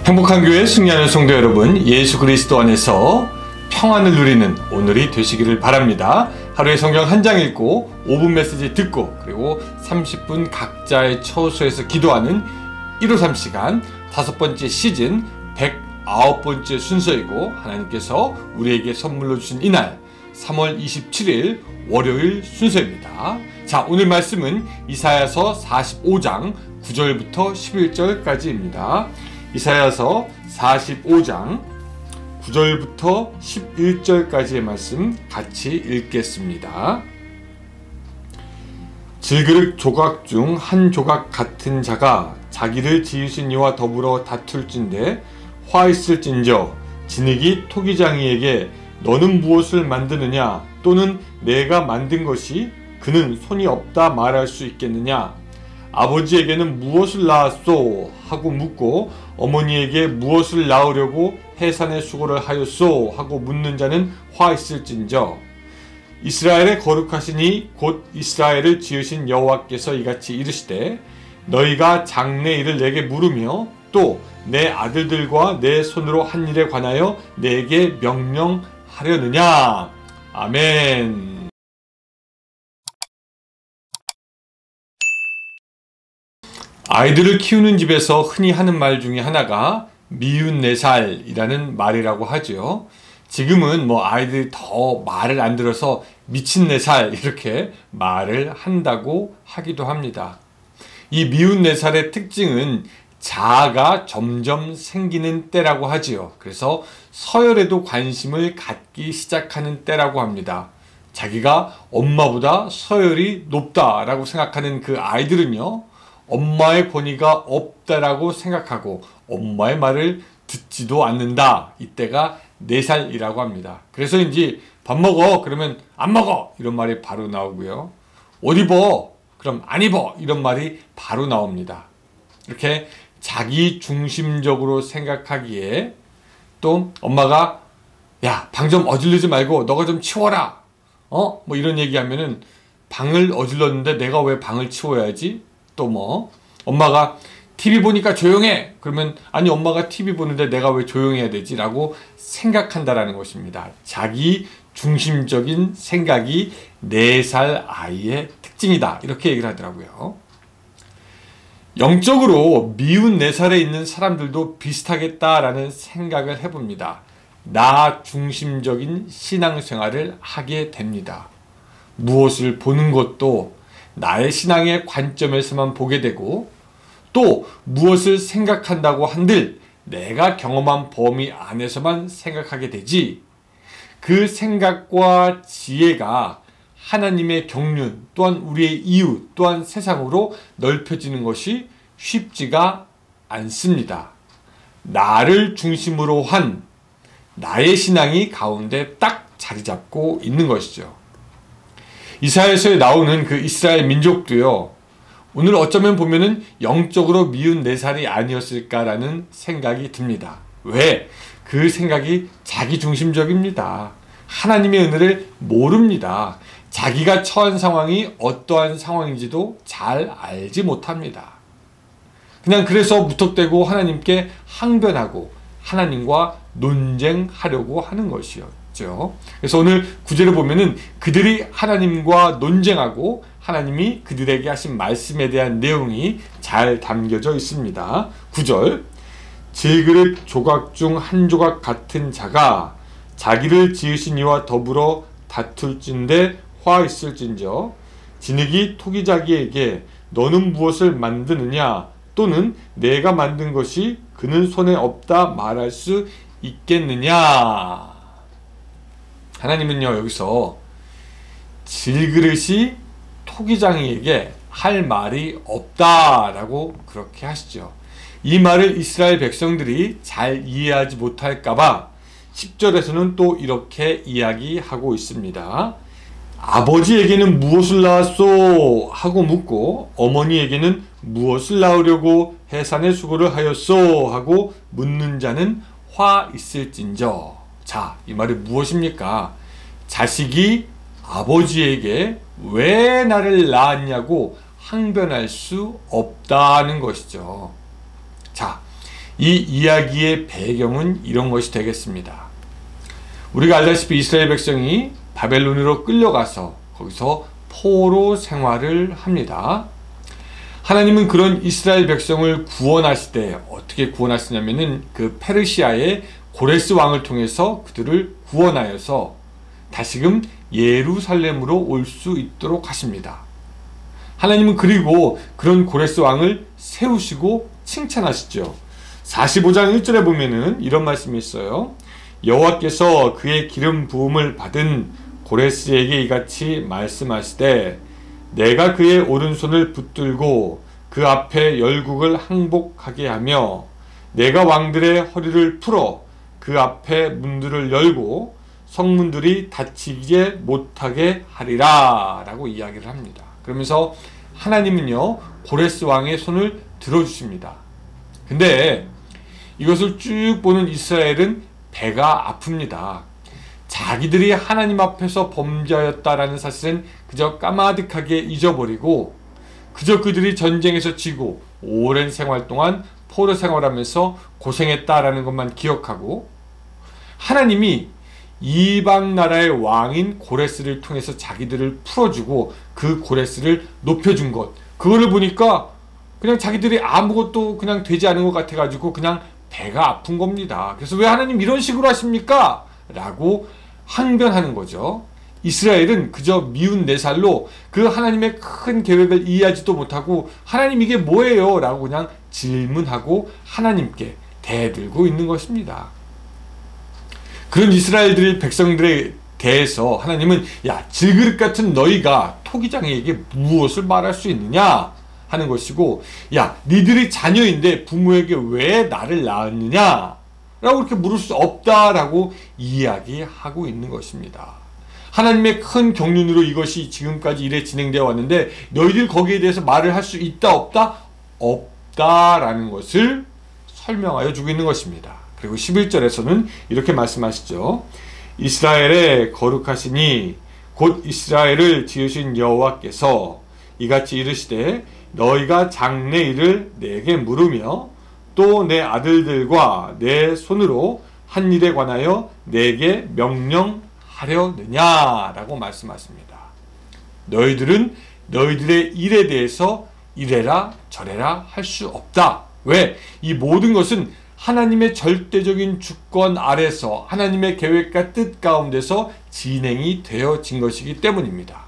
행복한 교회 승리하는 성도 여러분, 예수 그리스도 안에서 평안을 누리는 오늘이 되시기를 바랍니다. 하루에 성경 한 장 읽고 5분 메시지 듣고 그리고 30분 각자의 처소에서 기도하는 153 시간 5번째 시즌 109번째 순서이고, 하나님께서 우리에게 선물로 주신 이날 3월 27일 월요일 순서입니다. 자, 오늘 말씀은 이사야서 45장 9절부터 11절까지입니다. 이사야서 45장 9절부터 11절까지의 말씀 같이 읽겠습니다. 질그릇 조각 중 한 조각 같은 자가 자기를 지으신 이와 더불어 다툴진대 화 있을진저 진흙이 토기장이에게 너는 무엇을 만드느냐, 또는 내가 만든 것이 그는 손이 없다 말할 수 있겠느냐. 아버지에게는 무엇을 낳았소 하고 묻고 어머니에게 무엇을 낳으려고 해산의 수고를 하였소 하고 묻는 자는 화 있을진저. 이스라엘의 거룩하시니 곧 이스라엘을 지으신 여호와께서 이같이 이르시되 너희가 장래 일을 내게 물으며 또 내 아들들과 내 손으로 한 일에 관하여 내게 명령하려느냐. 아멘. 아이들을 키우는 집에서 흔히 하는 말 중에 하나가 미운 4살이라는 말이라고 하죠. 지금은 아이들이 더 말을 안 들어서 미친 4살 이렇게 말을 한다고 하기도 합니다. 이 미운 4살의 특징은 자아가 점점 생기는 때라고 하지요. 그래서 서열에도 관심을 갖기 시작하는 때라고 합니다. 자기가 엄마보다 서열이 높다라고 생각하는 그 아이들은요, 엄마의 권위가 없다라고 생각하고 엄마의 말을 듣지도 않는다. 이때가 4살이라고 합니다. 그래서인지 밥 먹어 그러면 안 먹어 이런 말이 바로 나오고요. 옷 입어 그럼 안 입어 이런 말이 바로 나옵니다. 이렇게 자기 중심적으로 생각하기에, 또 엄마가 야, 방 좀 어질르지 말고 너가 좀 치워라 이런 얘기하면은 방을 어질렀는데 내가 왜 방을 치워야지. 또 엄마가 TV 보니까 조용해 그러면 아니 엄마가 TV 보는데 내가 왜 조용해야 되지 라고 생각한다라는 것입니다. 자기 중심적인 생각이 4살 아이의 특징이다 이렇게 얘기를 하더라고요. 영적으로 미운 4살에 있는 사람들도 비슷하겠다라는 생각을 해봅니다. 나 중심적인 신앙생활을 하게 됩니다. 무엇을 보는 것도 나의 신앙의 관점에서만 보게 되고, 또 무엇을 생각한다고 한들 내가 경험한 범위 안에서만 생각하게 되지, 그 생각과 지혜가 하나님의 경륜 또한 우리의 이웃 또한 세상으로 넓혀지는 것이 쉽지가 않습니다. 나를 중심으로 한 나의 신앙이 가운데 딱 자리 잡고 있는 것이죠. 이사야서에 나오는 그 이스라엘 민족도요, 오늘 어쩌면 보면은 영적으로 미운 4살이 아니었을까라는 생각이 듭니다. 왜? 그 생각이 자기 중심적입니다. 하나님의 은혜를 모릅니다. 자기가 처한 상황이 어떠한 상황인지도 잘 알지 못합니다. 그냥 그래서 무턱대고 하나님께 항변하고 하나님과 논쟁하려고 하는 것이었죠. 그래서 오늘 구절을 보면은 그들이 하나님과 논쟁하고 하나님이 그들에게 하신 말씀에 대한 내용이 잘 담겨져 있습니다. 9절, 질그릇 조각 중 한 조각 같은 자가 자기를 지으신 이와 더불어 다툴진대 화 있을진저 진흙이 토기자기에게 너는 무엇을 만드느냐, 또는 내가 만든 것이 그는 손에 없다 말할 수 있겠느냐. 하나님은요, 여기서 질그릇이 토기장이에게 할 말이 없다라고 그렇게 하시죠. 이 말을 이스라엘 백성들이 잘 이해하지 못할까봐 10절에서는 또 이렇게 이야기하고 있습니다. 아버지에게는 무엇을 낳았소 하고 묻고 어머니에게는 무엇을 낳으려고 해산의 수고를 하였소 하고 묻는 자는 화 있을진저. 자, 이 말이 무엇입니까? 자식이 아버지에게 왜 나를 낳았냐고 항변할 수 없다는 것이죠. 자, 이 이야기의 배경은 이런 것이 되겠습니다. 우리가 알다시피 이스라엘 백성이 바벨론으로 끌려가서 거기서 포로 생활을 합니다. 하나님은 그런 이스라엘 백성을 구원하실 때 어떻게 구원하시냐면은 그 페르시아의 고레스 왕을 통해서 그들을 구원하여서 다시금 예루살렘으로 올 수 있도록 하십니다. 하나님은 그리고 그런 고레스 왕을 세우시고 칭찬하시죠. 45장 1절에 보면은 이런 말씀이 있어요. 여호와께서 그의 기름 부음을 받은 고레스에게 이같이 말씀하시되 내가 그의 오른손을 붙들고 그 앞에 열국을 항복하게 하며 내가 왕들의 허리를 풀어 그 앞에 문들을 열고 성문들이 닫히지 못하게 하리라 라고 이야기를 합니다. 그러면서 하나님은요 고레스 왕의 손을 들어주십니다. 근데 이것을 쭉 보는 이스라엘은 배가 아픕니다. 자기들이 하나님 앞에서 범죄하였다라는 사실은 그저 까마득하게 잊어버리고 그저 그들이 전쟁에서 지고 오랜 생활 동안 포로 생활하면서 고생했다라는 것만 기억하고 하나님이 이방 나라의 왕인 고레스를 통해서 자기들을 풀어주고 그 고레스를 높여준 것 그거를 보니까 그냥 자기들이 아무것도 그냥 되지 않은 것 같아가지고 그냥 배가 아픈 겁니다. 그래서 왜 하나님 이런 식으로 하십니까? 라고 항변하는 거죠. 이스라엘은 그저 미운 네 살로 그 하나님의 큰 계획을 이해하지도 못하고 하나님 이게 뭐예요? 라고 그냥 질문하고 하나님께 대들고 있는 것입니다. 그런 이스라엘들의 백성들에 대해서 하나님은 야 질그릇 같은 너희가 토기장에게 무엇을 말할 수 있느냐 하는 것이고 야 니들이 자녀인데 부모에게 왜 나를 낳았느냐 라고 그렇게 물을 수 없다라고 이야기하고 있는 것입니다. 하나님의 큰 경륜으로 이것이 지금까지 이래 진행되어 왔는데 너희들 거기에 대해서 말을 할 수 있다 없다? 없다라는 것을 설명하여 주고 있는 것입니다. 그리고 11절에서는 이렇게 말씀하시죠. 이스라엘의 거룩하시니 곧 이스라엘을 지으신 여호와께서 이같이 이르시되 너희가 장래일을 내게 물으며 또 내 아들들과 내 손으로 한 일에 관하여 내게 명령하려느냐라고 말씀하십니다. 너희들은 너희들의 일에 대해서 이래라 저래라 할 수 없다. 왜? 이 모든 것은 하나님의 절대적인 주권 아래서 하나님의 계획과 뜻 가운데서 진행이 되어진 것이기 때문입니다.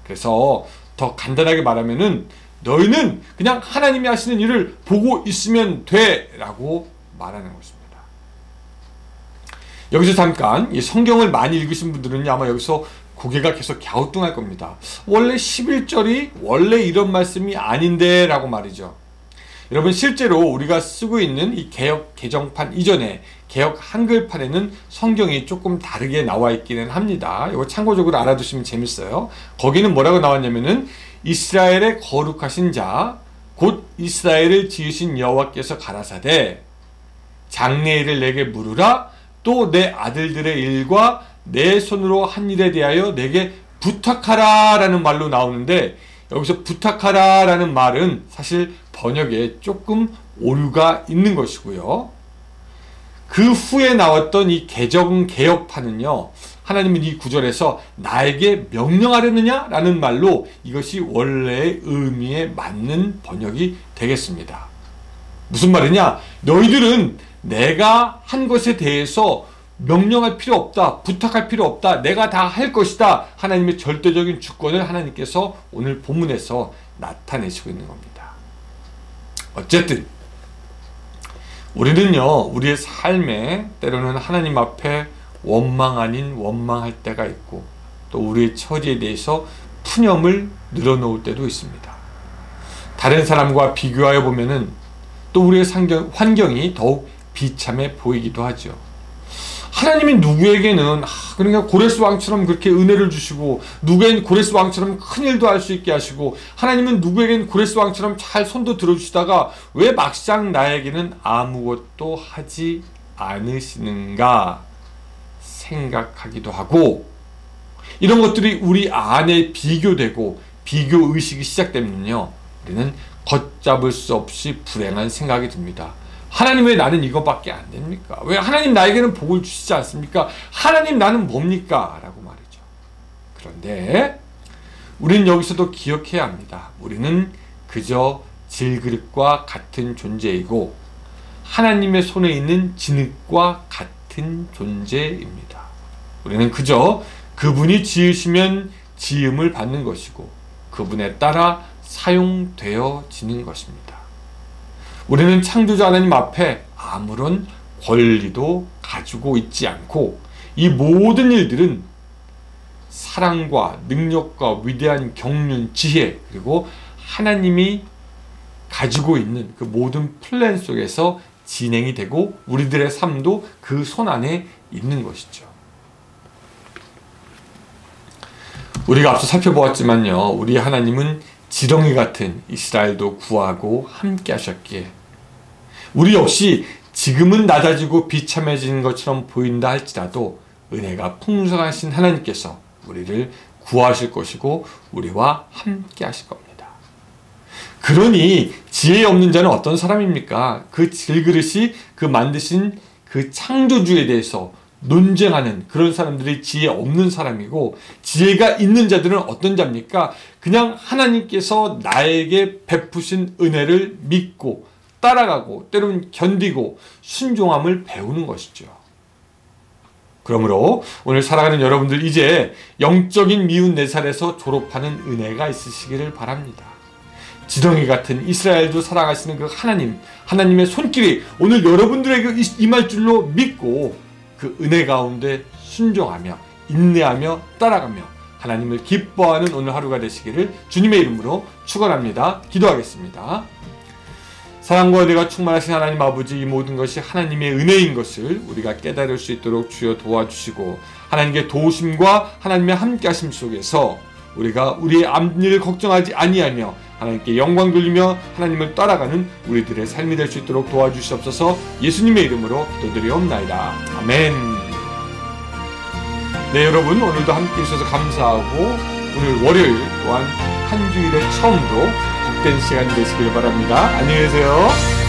그래서 더 간단하게 말하면은 너희는 그냥 하나님이 하시는 일을 보고 있으면 돼 라고 말하는 것입니다. 여기서 잠깐 이 성경을 많이 읽으신 분들은 아마 여기서 고개가 계속 갸우뚱할 겁니다. 원래 11절이 원래 이런 말씀이 아닌데 라고 말이죠. 여러분 실제로 우리가 쓰고 있는 이 개역 개정판 이전에 개역 한글판에는 성경이 조금 다르게 나와 있기는 합니다. 이거 참고적으로 알아두시면 재밌어요. 거기는 뭐라고 나왔냐면은 이스라엘의 거룩하신 자 곧 이스라엘을 지으신 여호와께서 가라사대 장래일을 내게 물으라 또 내 아들들의 일과 내 손으로 한 일에 대하여 내게 부탁하라 라는 말로 나오는데 여기서 부탁하라 라는 말은 사실 번역에 조금 오류가 있는 것이고요. 그 후에 나왔던 이 개역판은요. 하나님은 이 구절에서 나에게 명령하려느냐? 라는 말로 이것이 원래의 의미에 맞는 번역이 되겠습니다. 무슨 말이냐? 너희들은 내가 한 것에 대해서 명령할 필요 없다. 부탁할 필요 없다. 내가 다 할 것이다. 하나님의 절대적인 주권을 하나님께서 오늘 본문에서 나타내시고 있는 겁니다. 어쨌든 우리는요. 우리의 삶에 때로는 하나님 앞에 원망 아닌 원망할 때가 있고 또 우리의 처지에 대해서 푸념을 늘어놓을 때도 있습니다. 다른 사람과 비교하여 보면은 또 우리의 환경이 더욱 비참해 보이기도 하죠. 하나님이 누구에게는 그러니까 고레스 왕처럼 그렇게 은혜를 주시고 누구에겐 고레스 왕처럼 큰 일도 할 수 있게 하시고 하나님은 누구에겐 고레스 왕처럼 잘 손도 들어주시다가 왜 막상 나에게는 아무것도 하지 않으시는가 생각하기도 하고 이런 것들이 우리 안에 비교되고 비교 의식이 시작되면요, 우리는 걷잡을 수 없이 불행한 생각이 듭니다. 하나님, 왜 나는 이거밖에 안 됩니까? 왜 하나님 나에게는 복을 주시지 않습니까? 하나님, 나는 뭡니까? 라고 말이죠. 그런데 우리는 여기서도 기억해야 합니다. 우리는 그저 질그릇과 같은 존재이고 하나님의 손에 있는 진흙과 같은 존재입니다. 우리는 그저 그분이 지으시면 지음을 받는 것이고 그분에 따라 사용되어지는 것입니다. 우리는 창조자 하나님 앞에 아무런 권리도 가지고 있지 않고 이 모든 일들은 사랑과 능력과 위대한 경륜, 지혜, 그리고 하나님이 가지고 있는 그 모든 플랜 속에서 진행이 되고 우리들의 삶도 그 손 안에 있는 것이죠. 우리가 앞서 살펴보았지만요, 우리 하나님은 지렁이 같은 이스라엘도 구하고 함께 하셨기에 우리 역시 지금은 낮아지고 비참해지는 것처럼 보인다 할지라도 은혜가 풍성하신 하나님께서 우리를 구하실 것이고 우리와 함께 하실 겁니다. 그러니 지혜 없는 자는 어떤 사람입니까? 그 질그릇이 그 만드신 그 창조주에 대해서 논쟁하는 그런 사람들이 지혜 없는 사람이고, 지혜가 있는 자들은 어떤 자입니까? 그냥 하나님께서 나에게 베푸신 은혜를 믿고 따라가고 때로는 견디고 순종함을 배우는 것이죠. 그러므로 오늘 살아가는 여러분들, 이제 영적인 미운 4살에서 졸업하는 은혜가 있으시기를 바랍니다. 지렁이 같은 이스라엘도 살아가시는 그 하나님의 손길이 오늘 여러분들에게 임할 줄로 믿고 그 은혜 가운데 순종하며 인내하며 따라가며 하나님을 기뻐하는 오늘 하루가 되시기를 주님의 이름으로 축원합니다. 기도하겠습니다. 사랑과 은혜가 충만하신 하나님 아버지, 이 모든 것이 하나님의 은혜인 것을 우리가 깨달을 수 있도록 주여 도와주시고, 하나님의 도우심과 하나님의 함께하심 속에서 우리가 우리의 앞일을 걱정하지 아니하며 하나님께 영광 돌리며 하나님을 따라가는 우리들의 삶이 될 수 있도록 도와주시옵소서. 예수님의 이름으로 기도드리옵나이다. 아멘. 네, 여러분, 오늘도 함께 해주셔서 감사하고 오늘 월요일 또한 한 주일의 처음으로 복된 시간이 되시길 바랍니다. 안녕히 계세요.